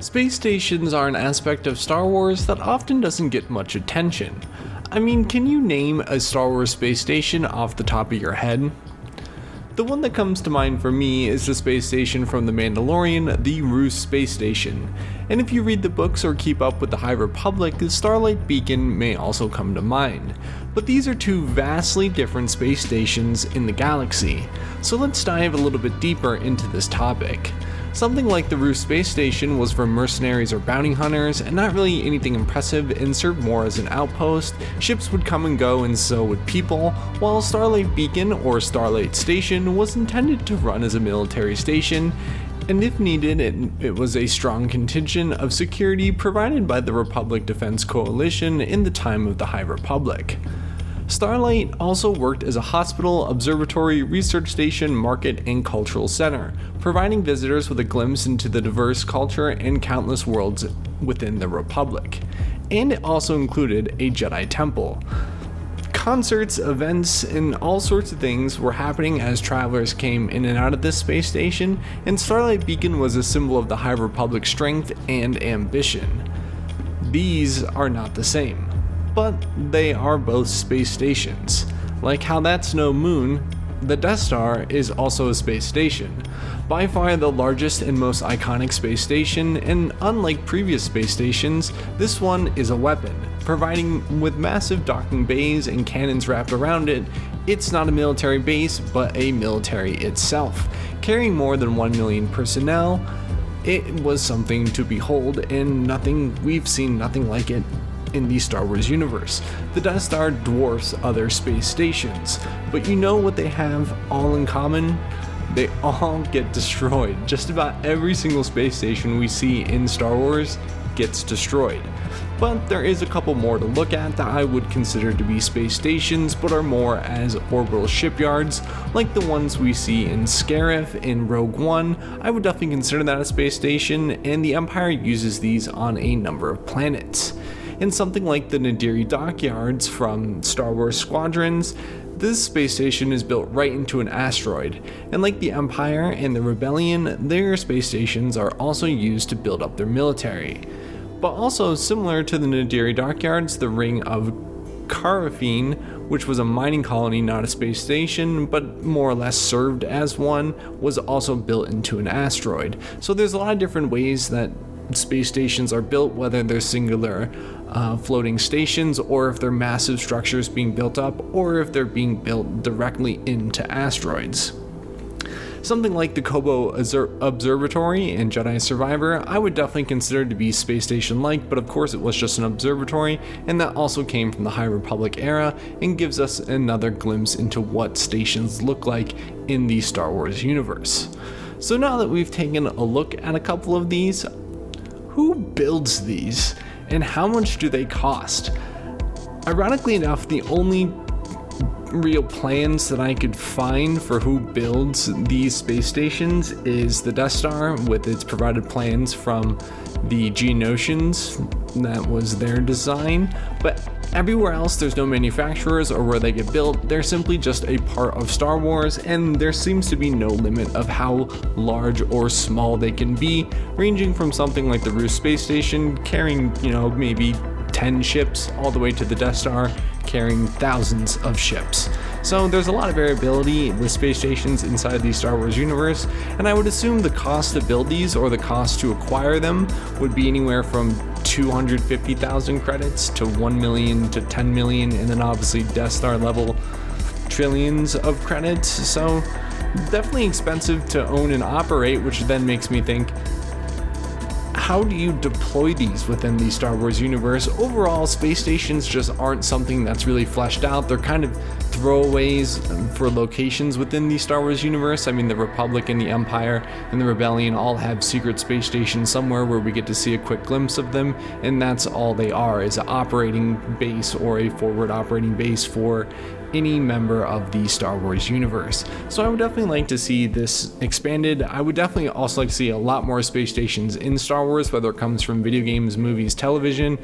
Space stations are an aspect of Star Wars that often doesn't get much attention. I mean, can you name a Star Wars space station off the top of your head? The one that comes to mind for me is the space station from The Mandalorian, the Roost Space Station. And if you read the books or keep up with the High Republic, the Starlight Beacon may also come to mind. But these are two vastly different space stations in the galaxy, so let's dive a little bit deeper into this topic. Something like the Roost Space Station was for mercenaries or bounty hunters, and not really anything impressive and served more as an outpost. Ships would come and go, and so would people, while Starlight Beacon or Starlight Station was intended to run as a military station, and if needed, it was a strong contingent of security provided by the Republic Defense Coalition in the time of the High Republic. Starlight also worked as a hospital, observatory, research station, market, and cultural center, providing visitors with a glimpse into the diverse culture and countless worlds within the Republic. And it also included a Jedi temple. Concerts, events, and all sorts of things were happening as travelers came in and out of this space station, and Starlight Beacon was a symbol of the High Republic's strength and ambition. These are not the same, but they are both space stations. Like how that's no moon, the Death Star is also a space station. By far the largest and most iconic space station, and unlike previous space stations, this one is a weapon, providing with massive docking bays and cannons wrapped around it. It's not a military base, but a military itself. Carrying more than 1 million personnel, it was something to behold, and we've seen nothing like it in the Star Wars universe. The Death Star dwarfs other space stations, but you know what they have all in common? They all get destroyed. Just about every single space station we see in Star Wars gets destroyed. But there is a couple more to look at that I would consider to be space stations, but are more as orbital shipyards, like the ones we see in Scarif in Rogue One. I would definitely consider that a space station, and the Empire uses these on a number of planets. In something like the Nadiri dockyards from Star Wars Squadrons, this space station is built right into an asteroid, and like the Empire and the Rebellion, their space stations are also used to build up their military. But also similar to the Nadiri dockyards, the Ring of Karafine, which was a mining colony, not a space station, but more or less served as one, was also built into an asteroid. So there's a lot of different ways that space stations are built, whether they're singular floating stations, or if they're massive structures being built up, or if they're being built directly into asteroids. Something like the Kobo Observatory in Jedi Survivor, I would definitely consider to be space station-like, but of course it was just an observatory, and that also came from the High Republic era, and gives us another glimpse into what stations look like in the Star Wars universe. So now that we've taken a look at a couple of these, who builds these, and how much do they cost? Ironically enough, the only real plans that I could find for who builds these space stations is the Death Star, with its provided plans from the Geonosians. That was their design, but everywhere else there's no manufacturers or where they get built. They're simply just a part of Star Wars, and there seems to be no limit of how large or small they can be, ranging from something like the Roost Space Station carrying, maybe 10 ships, all the way to the Death Star carrying thousands of ships. So there's a lot of variability with space stations inside the Star Wars universe, and I would assume the cost to build these, or the cost to acquire them, would be anywhere from 250,000 credits to 1 million to 10 million, and then obviously Death Star level trillions of credits. So definitely expensive to own and operate, which then makes me think, how do you deploy these within the Star Wars universe? Overall, space stations just aren't something that's really fleshed out. They're kind of throwaways for locations within the Star Wars universe. I mean, the Republic and the Empire and the Rebellion all have secret space stations somewhere where we get to see a quick glimpse of them, and that's all they are, is an operating base or a forward operating base for any member of the Star Wars universe. So I would definitely like to see this expanded. I would definitely also like to see a lot more space stations in Star Wars, whether it comes from video games, movies, television.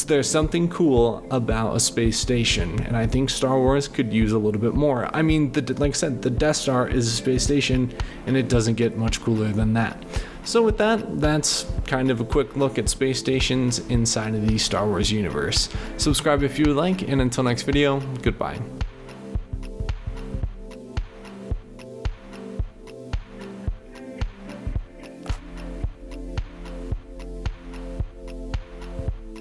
there's something cool about a space station, and I think Star Wars could use a little bit more. I mean, like I said, the Death Star is a space station, and it doesn't get much cooler than that. So with that, that's kind of a quick look at space stations inside of the Star Wars universe. Subscribe if you would like, and until next video, goodbye.